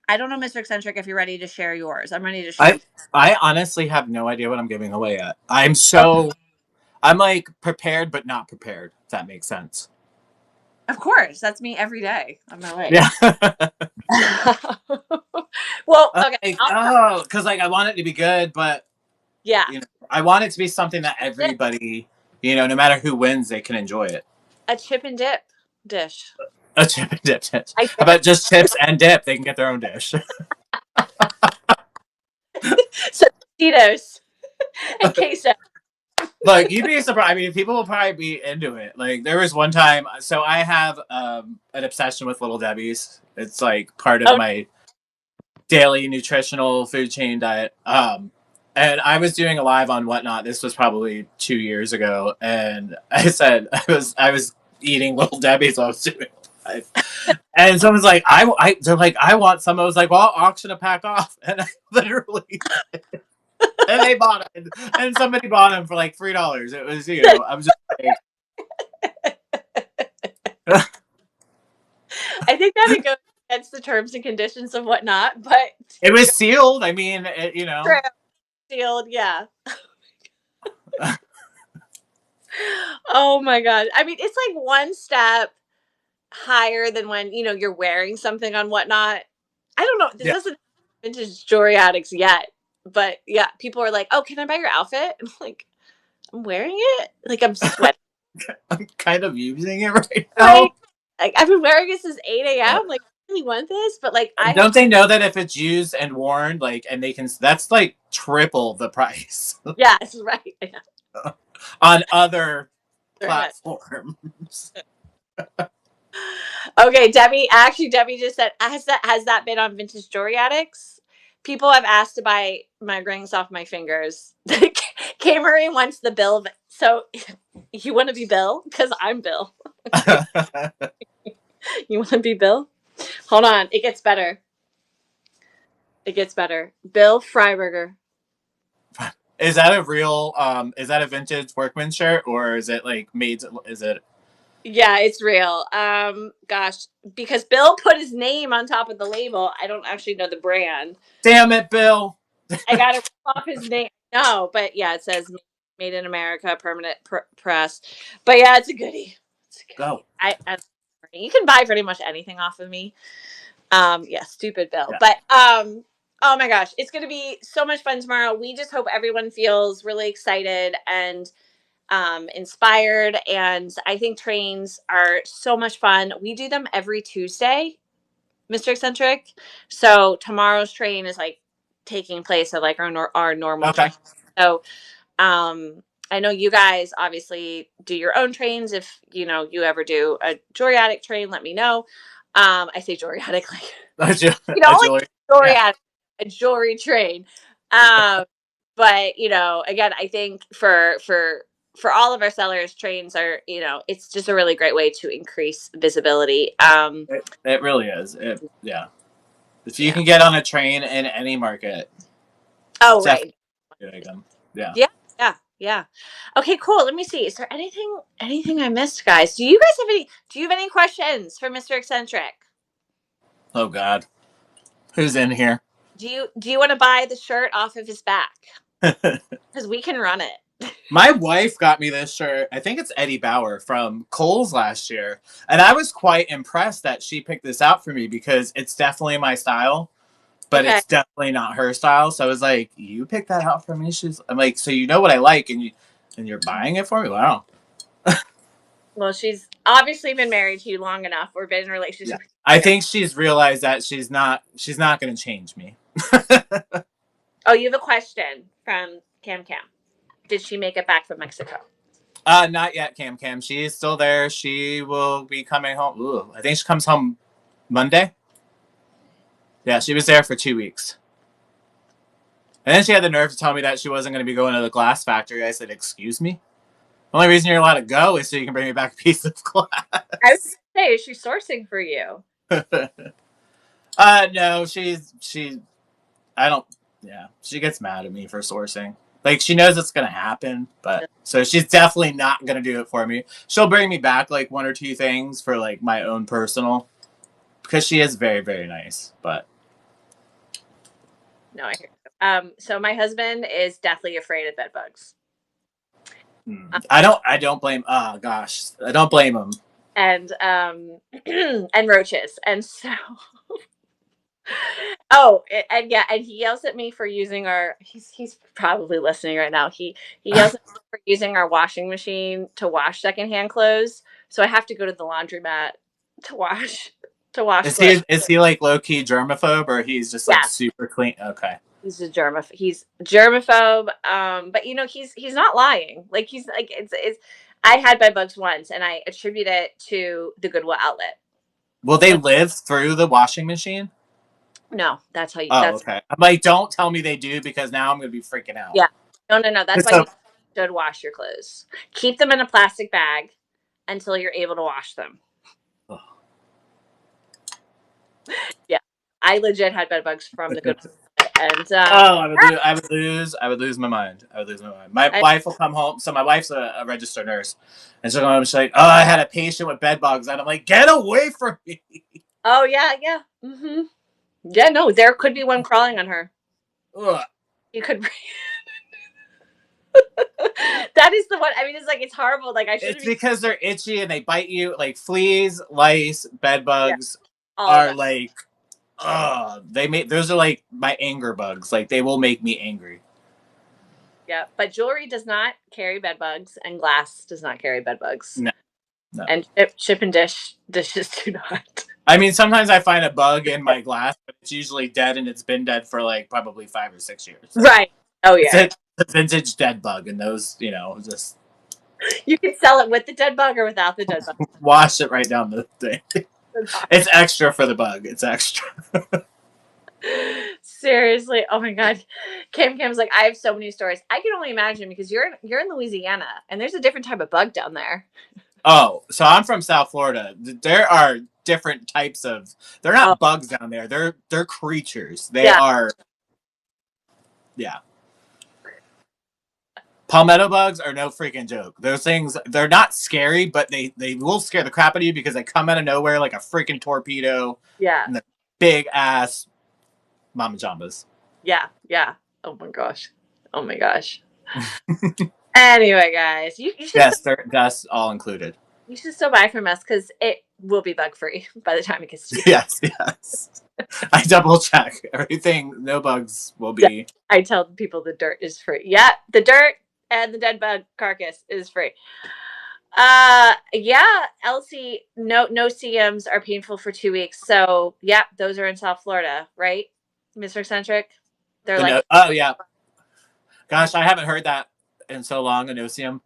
I don't know, Mr. Eccentric, if you're ready to share yours. I'm ready to share. I honestly have no idea what I'm giving away yet. Oh, I'm like prepared but not prepared, if that makes sense. of course. That's me every day on my way. Yeah. Well, okay. Because like I want it to be good, but Yeah. I want it to be something that everybody, no matter who wins, they can enjoy it. A chip and dip dish. A chip and dip dish. I How about just chips and dip? They can get their own dish. So Cheetos and queso. Look, you'd be surprised. I mean, people will probably be into it. Like, there was one time, so I have an obsession with Little Debbie's. It's like part of my daily nutritional food chain diet. And I was doing a live on Whatnot. This was probably 2 years ago, and I said I was eating Little Debbie's while I was doing it live. And someone's like, they're like, I want some. I was like, well, I'll auction a pack off, and I literally. And they bought it, and somebody bought them for like $3. It was, I'm just like, I think that it goes against the terms and conditions of Whatnot, but it was sealed. I mean, true. Sealed, yeah. Oh my god. I mean, it's like one step higher than when, you're wearing something on Whatnot. I don't know. This doesn't vintage jewelry addicts yet. But yeah, people are like, oh, can I buy your outfit? I'm like, I'm wearing it. Like I'm sweating. I'm kind of using it right Like, now. I've been wearing it since 8 a.m. Like, I really want this, but like I have. Don't they know that if it's used and worn, like, and they can, that's like triple the price Yes, right. on other Their head. platforms. Okay, Debbie. Actually, Debbie just said, has that been on Vintage Jewelry Addicts? People have asked to buy my rings off my fingers. K Marie wants the Bill. So you want to be Bill? Because I'm Bill. You want to be Bill? Hold on. It gets better. It gets better. Bill Freiberger. Is that a real, is that a vintage workman shirt or is it like made, is it? Yeah, it's real. Gosh, because Bill put his name on top of the label. I don't actually know the brand. Damn it, Bill. I got to rip off his name. No, but yeah, it says "Made in America," permanent press. But yeah, it's a goodie. It's a goodie. Go. You can buy pretty much anything off of me. Yeah, stupid Bill. Yeah. But oh my gosh, it's gonna be so much fun tomorrow. We just hope everyone feels really excited and inspired. And I think trains are so much fun. We do them every Tuesday, Mr. Eccentric. So tomorrow's train is like taking place at like our normal Okay. train. So I know you guys obviously do your own trains. If you ever do a jewelry addict train, let me know. I say jewelry addict like A like jewelry. jewelry Yeah. addict, a jewelry train. Um, but again, I think for all of our sellers, trains are it's just a really great way to increase visibility. It really is. Yeah. If you Yeah. can get on a train in any market, Oh, definitely right. doing them. Yeah. Yeah. Yeah. Yeah. Okay, cool. Let me see. Is there anything I missed, guys? Do you have any questions for Mr. Eccentric? Oh God. Who's in here? Do you want to buy the shirt off of his back? Because we can run it. My wife got me this shirt. I think it's Eddie Bauer from Kohl's last year. And I was quite impressed that she picked this out for me because it's definitely my style, but Okay. it's definitely not her style. So I was like, "You picked that out for me?" I'm like, "So you know what I like and you're buying it for me?" Wow. Well, she's obviously been married to you long enough or been in a Yeah. relationship. I think she's realized that she's not going to change me. Oh, you have a question from Cam Cam. Did she make it back from Mexico? Not yet, Cam Cam. She is still there. She will be coming home. Ooh, I think she comes home Monday. Yeah, she was there for 2 weeks. And then she had the nerve to tell me that she wasn't going to be going to the glass factory. I said, "Excuse me? The only reason you're allowed to go is so you can bring me back a piece of I was glass." gonna say, is she sourcing for you? No, I don't, yeah, she gets mad at me for sourcing. Like, she knows it's going to happen, but, so she's definitely not going to do it for me. She'll bring me back, like, one or two things for, like, my own personal, because she is very, very nice, but. No, I hear you. So my husband is deathly afraid of bed bugs. I don't blame, oh gosh, I don't blame him. And and roaches. And so oh, and yeah, and he yells at me for using our he's probably listening right now. He yells at me for using our washing machine to wash secondhand clothes. So I have to go to the laundromat to wash Is clothes. he like low key germaphobe or he's just like Yeah, super clean? Okay. He's germaphobe. But he's not lying. Like he's like it's I had bed bugs once and I attribute it to the Goodwill outlet. Will they And live through the washing machine? no, Oh, that's okay. I'm like, don't tell me they do because now I'm gonna be freaking out. yeah. No. That's why So, you should wash your clothes. Keep them in a plastic bag until you're able to wash them. Yeah. I legit had bed bugs from the Goodwill. And oh, I would lose my mind. I would lose my mind. My I, wife will come home. So my wife's a registered nurse, and she'll come home. She's like, "Oh, I had a patient with bed bugs," and I'm like, "Get away from me!" oh yeah. Yeah, no, there could be one crawling on her. Ugh. You could that is the one. I mean, it's like it's horrible. Like I shouldn't It's be. because they're itchy and they bite you. Like fleas, lice, bed Yeah, bugs all of are that. like, they make those are like my anger bugs. Like they will make me angry. Yeah, but jewelry does not carry bed bugs, and glass does not carry bed bugs. No, no. And chip and dishes do not. I mean, sometimes I find a bug in my glass, but it's usually dead, and it's been dead for like probably 5 or 6 years. So Right. Oh it's yeah. a vintage dead bug, and those, just You can sell it with the dead bug or without the dead bug. wash it right down the thing. It's extra for the bug. It's extra. Seriously, oh my god, Kim's like, I have so many stories. I can only imagine because you're in Louisiana and there's a different type of bug down there. Oh, so I'm from South Florida. There are different types of. They're Oh not bugs down there. They're creatures. They yeah, are. Yeah. Palmetto bugs are no freaking joke. Those things, they're not scary, but they will scare the crap out of you because they come out of nowhere like a freaking torpedo. yeah, And the big ass mama jambas. yeah. Oh my gosh, oh my gosh. Anyway, guys, you should Yes, that's all included. you should still buy from us because it will be bug free by the time it gets to you. Yes, yes. I double check everything. No bugs will be. Yeah, I tell people the dirt is free. Yeah, the dirt and the dead bug carcass is free. Yeah, Elsie, no CMs are painful for 2 weeks. So yeah, those are in South Florida, right? Mr. Eccentric. They're like, Oh yeah. Gosh, I haven't heard that in so long. An Osium.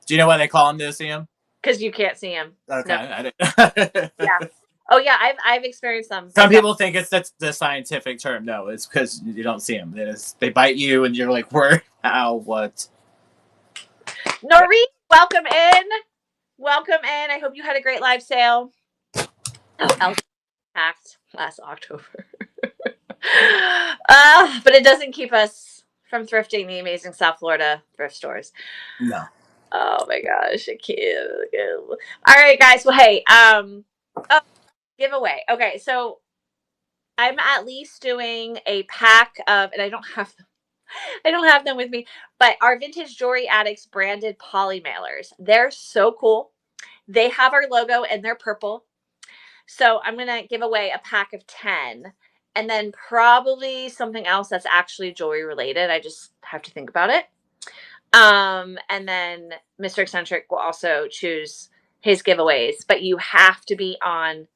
Do you know why they call them the Osium? because you can't see them. Okay, No. I didn't. Yeah. Oh yeah, I've experienced them. Some people think that's the scientific term. No, it's because you don't see them. They bite you, and you're like, where, how, what? Noreen, welcome in. Welcome in. I hope you had a great live sale. Oh, Elsie packed last October. But it doesn't keep us from thrifting the amazing South Florida thrift stores. No. Oh my gosh, I can't. All right, guys. Well, hey, oh, giveaway. Okay, so I'm at least doing a pack of, and I don't have them with me, but our Vintage Jewelry Addicts branded poly mailers. They're so cool. They have our logo and they're purple. So I'm gonna give away a pack of 10, and then probably something else that's actually jewelry related. I just have to think about it. And then Mr. Eccentric will also choose his giveaways, but you have to be on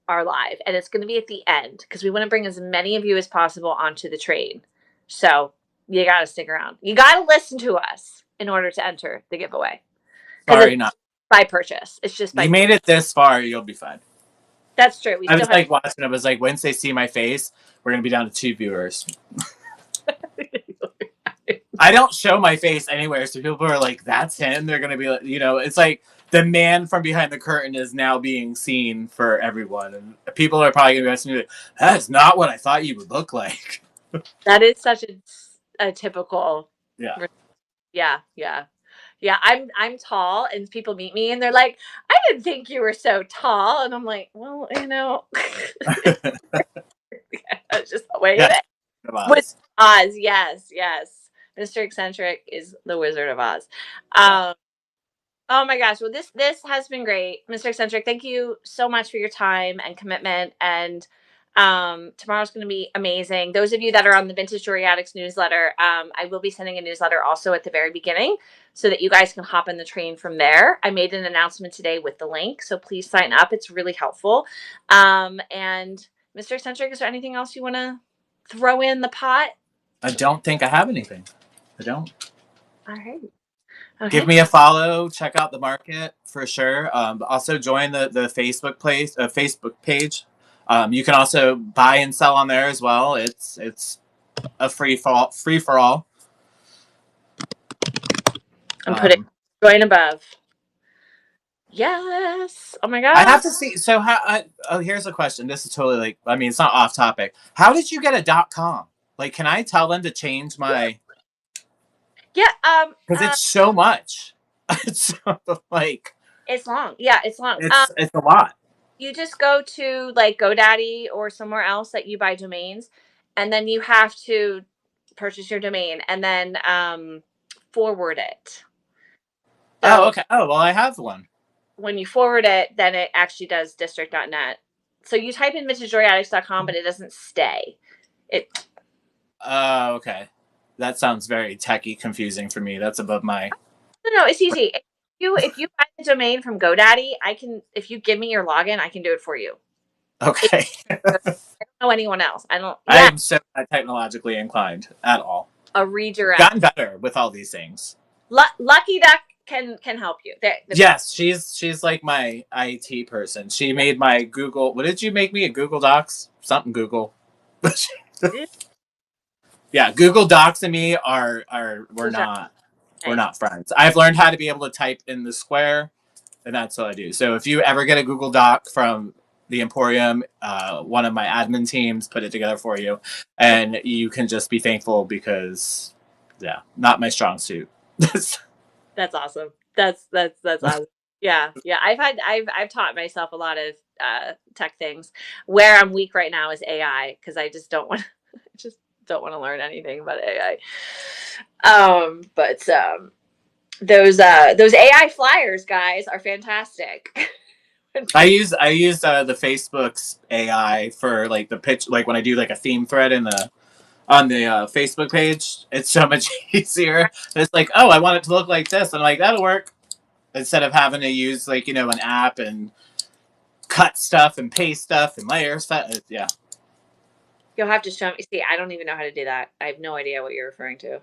our live, and it's going to be at the end because we want to bring as many of you as possible onto the train. So you got to stick around. You got to listen to us in order to enter the giveaway. Sorry, not. By purchase. It's just by. You made it this far, you'll be fine. That's true. I was like watching. I was like, once they see my face, we're gonna be down to 2 viewers. I don't show my face anywhere, so people are like, "That's him." They're gonna be like, it's like the man from behind the curtain is now being seen for everyone, and people are probably gonna be asking me, like, "That's not what I thought you would look like." That is such a typical. Yeah. Yeah. I'm tall, and people meet me, and they're like, "I didn't think you were so tall," and I'm like, "Well, that's just the way it is." With Oz, yes. Mr. Eccentric is the Wizard of Oz. Oh my gosh. Well, this has been great. Mr. Eccentric, thank you so much for your time and commitment. And tomorrow's going to be amazing. Those of you that are on the Vintage Jewelry Addicts newsletter, I will be sending a newsletter also at the very beginning so that you guys can hop in the train from there. I made an announcement today with the link, so please sign up. It's really helpful. And Mr. Eccentric, is there anything else you want to throw in the pot? I don't think I have anything. I don't. All right. Okay. Give me a follow. Check out the market for sure. Also join the Facebook page. You can also buy and sell on there as well. It's a free for all. I'm putting join above. Yes. Oh my god. I have to see. So here's a question. This is totally it's not off topic. How did you get a .com? Like, can I tell them to change my? Yeah. Because it's so much. It's like. It's long. Yeah, it's long. It's a lot. You just go to like GoDaddy or somewhere else that you buy domains, and then you have to purchase your domain and then forward it. So okay. Oh, well, I have one. When you forward it, then it actually does district.net. So you type in vintagejoyaddicts.com, but it doesn't stay. Oh, okay. That sounds very techie confusing for me. That's above my. No, it's easy. If you buy the domain from GoDaddy, I can. If you give me your login, I can do it for you. Okay. I don't know anyone else. I don't. I Yeah, am so not technologically inclined at all. a redirect. Gotten better with all these things. Lucky Duck can help you. Yes, she's like my IT person. She made my Google. What did you make me? A Google Docs? Something Google. Yeah, Google Docs and me are we're not friends. I've learned how to be able to type in the square, and that's what I do. So if you ever get a Google Doc from the Emporium, one of my admin teams put it together for you, and you can just be thankful because, yeah, not my strong suit. That's awesome. That's awesome. Yeah, yeah. I've taught myself a lot of tech things. Where I'm weak right now is AI because I just don't want just don't want to learn anything about AI. But those AI flyers, guys, are fantastic. I use the Facebook's AI for like the pitch, like when I do like a theme thread in the on the Facebook page. It's so much easier. It's like, oh, I want it to look like this. I'm like, that'll work. Instead of having to use like an app and cut stuff and paste stuff and layer stuff. Yeah. You'll have to show me. See, I don't even know how to do that. I have no idea what you're referring to.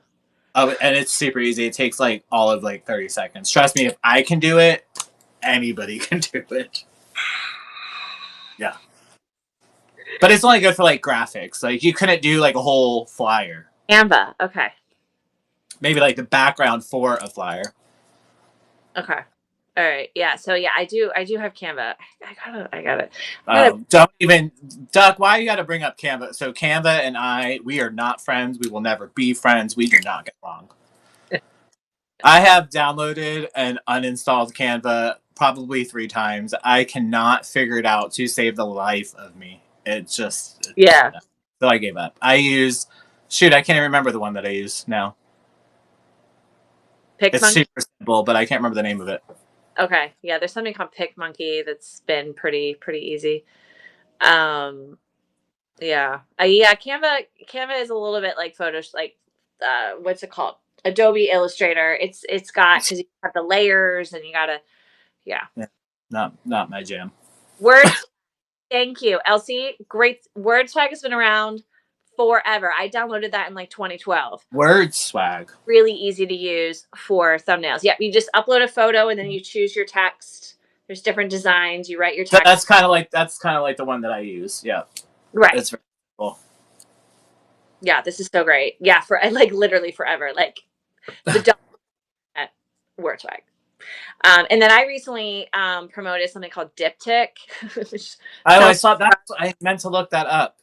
Oh, and it's super easy. It takes like all of like 30 seconds. Trust me, if I can do it, anybody can do it. Yeah. But it's only good for like graphics. Like you couldn't do like a whole flyer. Canva. Okay. Maybe like the background for a flyer. Okay. All right. Yeah. So yeah, I do have Canva. I got it. Don't even Duck. Why you got to bring up Canva? So Canva and we are not friends. We will never be friends. We do not get along. I have downloaded and uninstalled Canva probably 3 times. I cannot figure it out to save the life of me. Yeah. So I gave up. I can't even remember the one that I use now. It's super simple, but I can't remember the name of it. Okay. Yeah, there's something called PicMonkey that's been pretty easy. Yeah. Canva is a little bit like Photoshop, like what's it called? Adobe Illustrator. It's got because you have the layers and you gotta yeah. Not my jam. Word. Thank you, Elsie. Great. Word Swag has been around forever. I downloaded that in like 2012. Word Swag. Really easy to use for thumbnails. Yep, you just upload a photo and then you choose your text. There's different designs. You write your text. That's kind of like the one that I use. Yeah. Right. It's very cool. Yeah, this is so great. Yeah, for like literally forever. Like the Word Swag. And then I recently promoted something called Diptych. I saw that. I meant to look that up.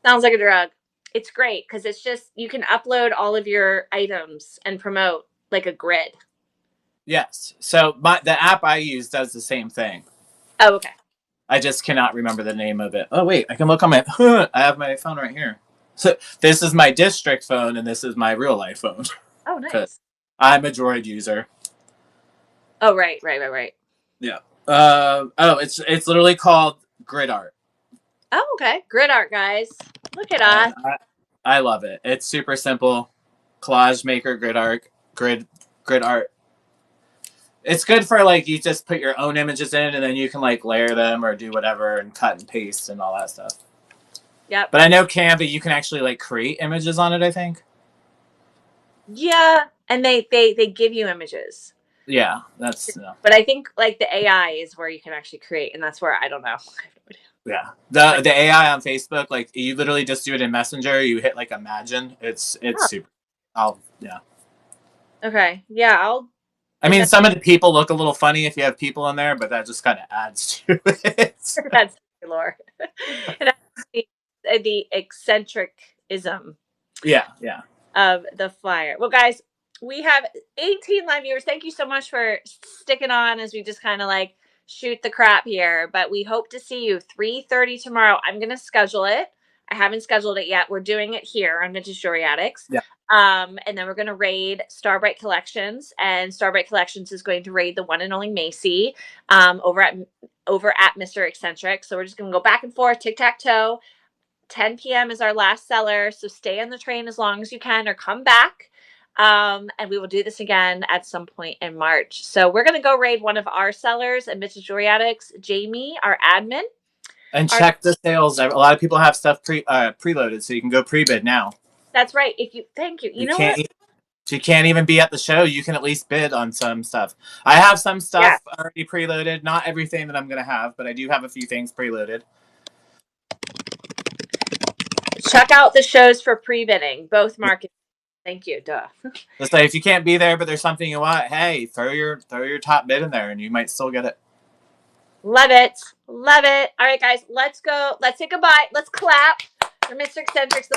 Sounds like a drug. It's great because it's just you can upload all of your items and promote like a grid. Yes. So the app I use does the same thing. Oh, okay. I just cannot remember the name of it. Oh wait, I can look on my. I have my phone right here. So this is my district phone, and this is my real life phone. Oh, nice. I'm a Droid user. Oh, right. Yeah. It's literally called Grid Art. Oh, okay. Grid art, guys. Look at us. I love it. It's super simple. Collage maker, grid art. It's good for like you just put your own images in and then you can like layer them or do whatever and cut and paste and all that stuff. Yep. But I know Canva you can actually like create images on it, I think. Yeah, and they give you images. Yeah, that's no. But I think like the AI is where you can actually create, and that's where I don't know. Yeah, the AI on Facebook, like you literally just do it in Messenger. You hit like imagine. It's super. Yeah. Okay. Yeah, I mean, some of the people look a little funny if you have people in there, but that just kind of adds to it. That's lore. And the eccentricism. Yeah. Of the flyer. Well, guys, we have 18 live viewers. Thank you so much for sticking on as we just kind of like shoot the crap here. But we hope to see you 3:30 tomorrow. I'm gonna schedule it. I haven't scheduled it yet. We're doing it here on Vintage Jewelry Addicts. Yeah. And then we're going to raid Starbright Collections, and Starbright Collections is going to raid the one and only Macy over at Mr. Eccentric. So we're just going to go back and forth, tic tac toe. 10 p.m. is our last seller, so stay on the train as long as you can or come back. And we will do this again at some point in March. So we're going to go raid one of our sellers at Mrs. Juriatics, Jamie, our admin. And check the sales. A lot of people have stuff preloaded, so you can go pre-bid now. That's right. Thank you. You know what? If you can't even be at the show, you can at least bid on some stuff. I have some stuff already preloaded. Not everything that I'm going to have, but I do have a few things preloaded. Check out the shows for pre-bidding, both markets. Thank you. Duh. Let's say if you can't be there, but there's something you want, hey, throw your top bid in there, and you might still get it. Love it. Love it. All right, guys, let's go. Let's say goodbye. Let's clap for Mr. Eccentric.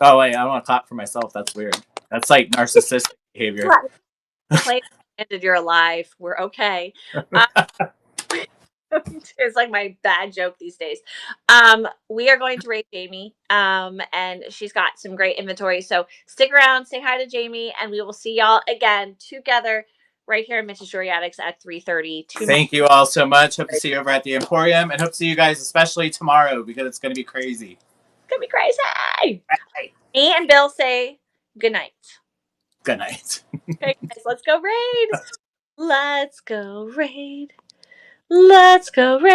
Oh, wait, I don't want to clap for myself. That's weird. That's like narcissistic behavior. Play ended. You're alive. We're okay. It's like my bad joke these days. We are going to rate Jamie, and she's got some great inventory. So stick around, say hi to Jamie, and we will see y'all again together right here in Mrs. Juriatics at 3:30. Thank you all so much. Hope to see you over at the Emporium, and hope to see you guys especially tomorrow because it's going to be crazy. It's going to be crazy. Right. Me and Bill say good night. Good night. Okay, guys, let's go raid. Let's go raid. Let's go raid.